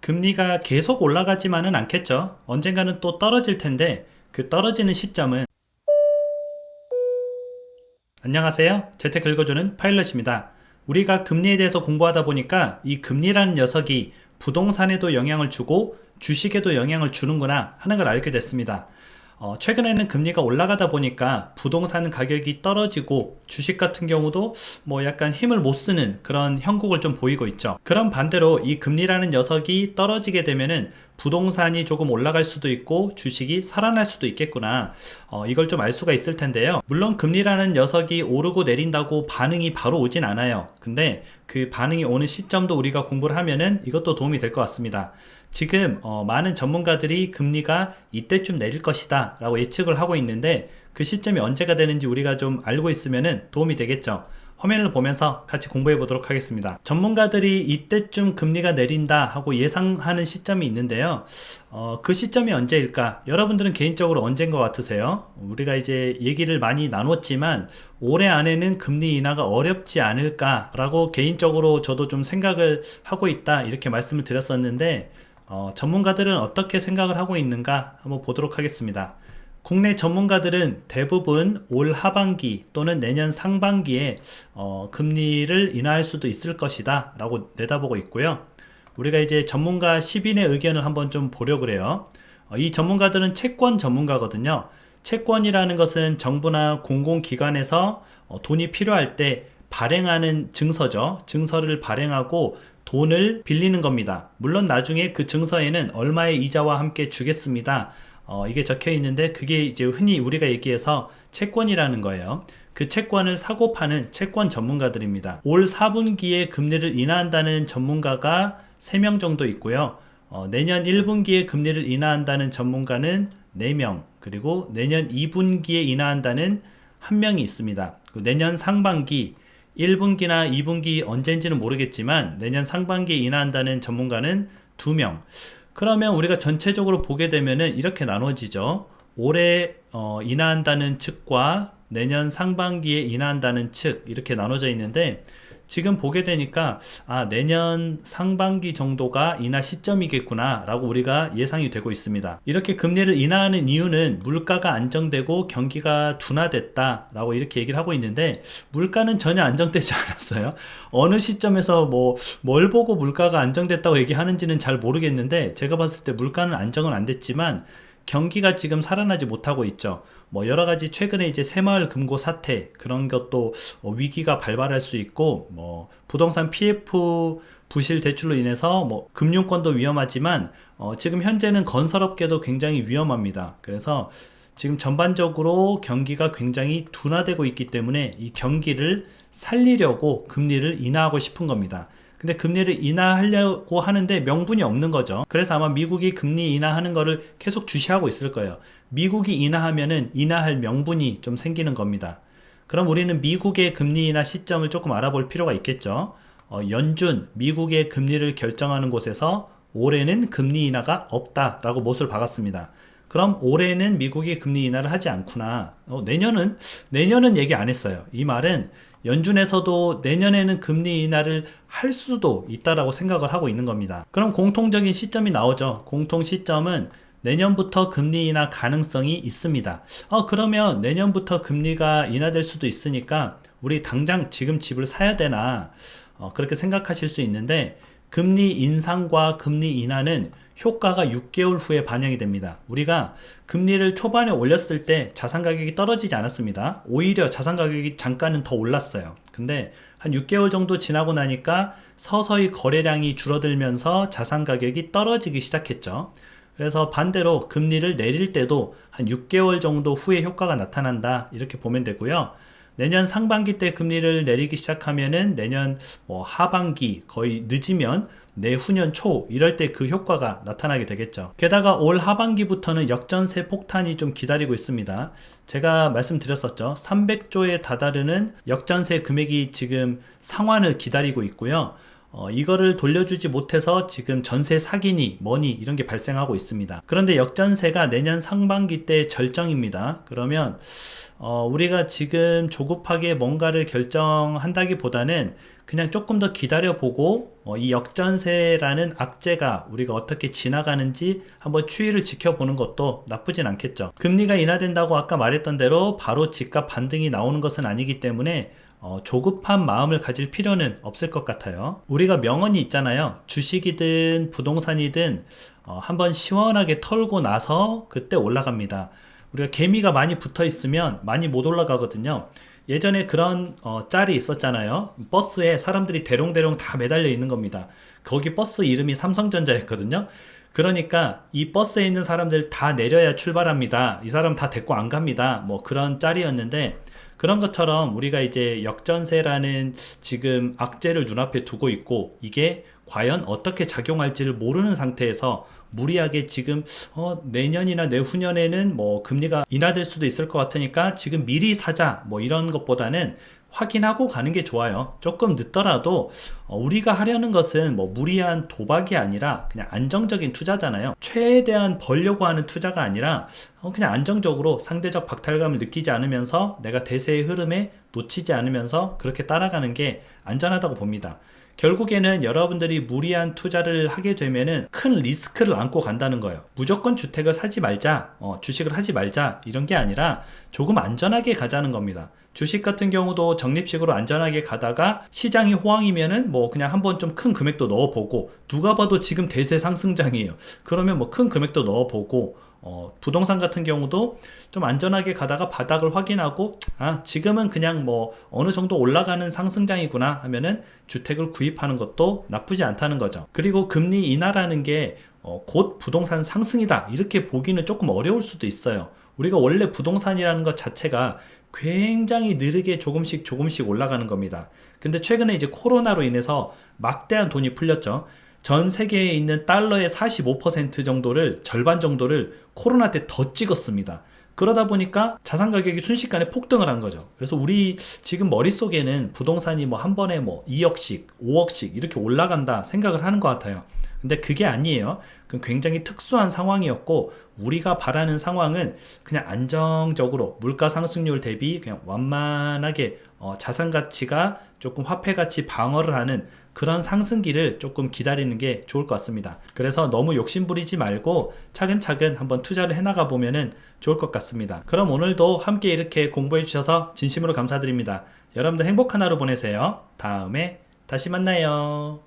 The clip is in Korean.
금리가 계속 올라가지만은 않겠죠. 언젠가는 또 떨어질 텐데 그 떨어지는 시점은. 안녕하세요. 재테크 읽어주는 파일럿입니다. 우리가 금리에 대해서 공부하다 보니까 이 금리라는 녀석이 부동산에도 영향을 주고 주식에도 영향을 주는구나 하는 걸 알게 됐습니다. 최근에는 금리가 올라가다 보니까 부동산 가격이 떨어지고 주식 같은 경우도 뭐 약간 힘을 못 쓰는 그런 형국을 좀 보이고 있죠. 그런 반대로 이 금리라는 녀석이 떨어지게 되면은 부동산이 조금 올라갈 수도 있고 주식이 살아날 수도 있겠구나, 이걸 좀 알 수가 있을 텐데요. 물론 금리라는 녀석이 오르고 내린다고 반응이 바로 오진 않아요. 근데 그 반응이 오는 시점도 우리가 공부를 하면은 이것도 도움이 될 것 같습니다. 지금 많은 전문가들이 금리가 이때쯤 내릴 것이다 라고 예측을 하고 있는데 그 시점이 언제가 되는지 우리가 좀 알고 있으면 도움이 되겠죠. 화면을 보면서 같이 공부해 보도록 하겠습니다. 전문가들이 이때쯤 금리가 내린다 하고 예상하는 시점이 있는데요. 그 시점이 언제일까? 여러분들은 개인적으로 언제인 것 같으세요? 우리가 이제 얘기를 많이 나눴지만 올해 안에는 금리 인하가 어렵지 않을까 라고 개인적으로 저도 좀 생각을 하고 있다 이렇게 말씀을 드렸었는데, 전문가들은 어떻게 생각을 하고 있는가 한번 보도록 하겠습니다. 국내 전문가들은 대부분 올 하반기 또는 내년 상반기에 금리를 인하할 수도 있을 것이다 라고 내다보고 있고요. 우리가 이제 전문가 10인의 의견을 한번 좀 보려고 해요. 이 전문가들은 채권 전문가거든요. 채권이라는 것은 정부나 공공기관에서 돈이 필요할 때 발행하는 증서죠. 증서를 발행하고 돈을 빌리는 겁니다. 물론 나중에 그 증서에는 얼마의 이자와 함께 주겠습니다, 이게 적혀 있는데 그게 이제 흔히 우리가 얘기해서 채권이라는 거예요. 그 채권을 사고 파는 채권 전문가들입니다. 올 4분기에 금리를 인하한다는 전문가가 3명 정도 있고요. 내년 1분기에 금리를 인하한다는 전문가는 4명, 그리고 내년 2분기에 인하한다는 1명이 있습니다. 내년 상반기 1분기나 2분기 언제인지는 모르겠지만 내년 상반기에 인하한다는 전문가는 2명. 그러면 우리가 전체적으로 보게 되면은 이렇게 나눠지죠. 올해 인하한다는 측과 내년 상반기에 인하한다는 측, 이렇게 나눠져 있는데 지금 보게 되니까 내년 상반기 정도가 인하 시점이겠구나 라고 우리가 예상이 되고 있습니다. 이렇게 금리를 인하하는 이유는 물가가 안정되고 경기가 둔화됐다 라고 이렇게 얘기를 하고 있는데, 물가는 전혀 안정되지 않았어요. 어느 시점에서 뭘 보고 물가가 안정됐다고 얘기하는지는 잘 모르겠는데, 제가 봤을 때 물가는 안정은 안 됐지만 경기가 지금 살아나지 못하고 있죠. 여러가지 최근에 이제 새마을 금고 사태, 그런 것도 위기가 발발할 수 있고, 부동산 PF 부실 대출로 인해서 금융권도 위험하지만 지금 현재는 건설업계도 굉장히 위험합니다. 그래서 지금 전반적으로 경기가 굉장히 둔화되고 있기 때문에 이 경기를 살리려고 금리를 인하하고 싶은 겁니다. 근데 금리를 인하하려고 하는데 명분이 없는 거죠. 그래서 아마 미국이 금리 인하하는 거를 계속 주시하고 있을 거예요. 미국이 인하하면은 인하할 명분이 좀 생기는 겁니다. 그럼 우리는 미국의 금리 인하 시점을 조금 알아볼 필요가 있겠죠. 연준, 미국의 금리를 결정하는 곳에서 올해는 금리 인하가 없다라고 못을 박았습니다. 그럼 올해는 미국이 금리 인하를 하지 않구나. 내년은 얘기 안 했어요. 이 말은 연준에서도 내년에는 금리 인하를 할 수도 있다라고 생각을 하고 있는 겁니다. 그럼 공통적인 시점이 나오죠. 공통 시점은 내년부터 금리 인하 가능성이 있습니다. 그러면 내년부터 금리가 인하될 수도 있으니까 우리 당장 지금 집을 사야 되나, 그렇게 생각하실 수 있는데, 금리 인상과 금리 인하는 효과가 6개월 후에 반영이 됩니다. 우리가 금리를 초반에 올렸을 때 자산 가격이 떨어지지 않았습니다. 오히려 자산 가격이 잠깐은 더 올랐어요. 근데 한 6개월 정도 지나고 나니까 서서히 거래량이 줄어들면서 자산 가격이 떨어지기 시작했죠. 그래서 반대로 금리를 내릴 때도 한 6개월 정도 후에 효과가 나타난다, 이렇게 보면 되고요. 내년 상반기 때 금리를 내리기 시작하면은 내년 하반기, 거의 늦으면 내후년 초, 이럴 때 그 효과가 나타나게 되겠죠. 게다가 올 하반기부터는 역전세 폭탄이 좀 기다리고 있습니다. 제가 말씀드렸었죠. 300조에 다다르는 역전세 금액이 지금 상환을 기다리고 있고요. 이거를 돌려주지 못해서 지금 전세 사기니 뭐니 이런 게 발생하고 있습니다. 그런데 역전세가 내년 상반기 때 절정입니다. 그러면 우리가 지금 조급하게 뭔가를 결정한다기보다는 그냥 조금 더 기다려보고 이 역전세라는 악재가 우리가 어떻게 지나가는지 한번 추이를 지켜보는 것도 나쁘진 않겠죠. 금리가 인하된다고 아까 말했던 대로 바로 집값 반등이 나오는 것은 아니기 때문에 조급한 마음을 가질 필요는 없을 것 같아요. 우리가 명언이 있잖아요. 주식이든 부동산이든 한번 시원하게 털고 나서 그때 올라갑니다. 우리가 개미가 많이 붙어 있으면 많이 못 올라가거든요. 예전에 그런 짤이 있었잖아요. 버스에 사람들이 대롱대롱 다 매달려 있는 겁니다. 거기 버스 이름이 삼성전자였거든요. 그러니까 이 버스에 있는 사람들 다 내려야 출발합니다. 이 사람 다 데리고 안 갑니다. 뭐 그런 짤이었는데, 그런 것처럼 우리가 이제 역전세라는 지금 악재를 눈앞에 두고 있고, 이게 과연 어떻게 작용할지를 모르는 상태에서 무리하게 지금 내년이나 내후년에는 뭐 금리가 인하될 수도 있을 것 같으니까 지금 미리 사자 뭐 이런 것보다는 확인하고 가는 게 좋아요. 조금 늦더라도 우리가 하려는 것은 뭐 무리한 도박이 아니라 그냥 안정적인 투자잖아요. 최대한 벌려고 하는 투자가 아니라 그냥 안정적으로 상대적 박탈감을 느끼지 않으면서 내가 대세의 흐름에 놓치지 않으면서 그렇게 따라가는 게 안전하다고 봅니다. 결국에는 여러분들이 무리한 투자를 하게 되면은 큰 리스크를 안고 간다는 거예요. 무조건 주택을 사지 말자, 주식을 하지 말자 이런 게 아니라 조금 안전하게 가자는 겁니다. 주식 같은 경우도 적립식으로 안전하게 가다가 시장이 호황이면은 뭐 그냥 한번 좀 큰 금액도 넣어보고, 누가 봐도 지금 대세 상승장이에요. 그러면 뭐 큰 금액도 넣어보고, 부동산 같은 경우도 좀 안전하게 가다가 바닥을 확인하고 지금은 그냥 뭐 어느 정도 올라가는 상승장이구나 하면은 주택을 구입하는 것도 나쁘지 않다는 거죠. 그리고 금리 인하라는 게 곧 부동산 상승이다 이렇게 보기는 조금 어려울 수도 있어요. 우리가 원래 부동산이라는 것 자체가 굉장히 느리게 조금씩 올라가는 겁니다. 근데 최근에 이제 코로나로 인해서 막대한 돈이 풀렸죠. 전 세계에 있는 달러의 45% 정도를, 절반 정도를 코로나 때 더 찍었습니다. 그러다 보니까 자산 가격이 순식간에 폭등을 한 거죠. 그래서 우리 지금 머릿속에는 부동산이 뭐 한 번에 뭐 2억씩, 5억씩 이렇게 올라간다 생각을 하는 것 같아요. 근데 그게 아니에요. 그건 굉장히 특수한 상황이었고, 우리가 바라는 상황은 그냥 안정적으로 물가 상승률 대비 그냥 완만하게 자산 가치가 조금 화폐 가치 방어를 하는 그런 상승기를 조금 기다리는 게 좋을 것 같습니다. 그래서 너무 욕심부리지 말고 차근차근 한번 투자를 해나가 보면은 좋을 것 같습니다. 그럼 오늘도 함께 이렇게 공부해 주셔서 진심으로 감사드립니다. 여러분들 행복한 하루 보내세요. 다음에 다시 만나요.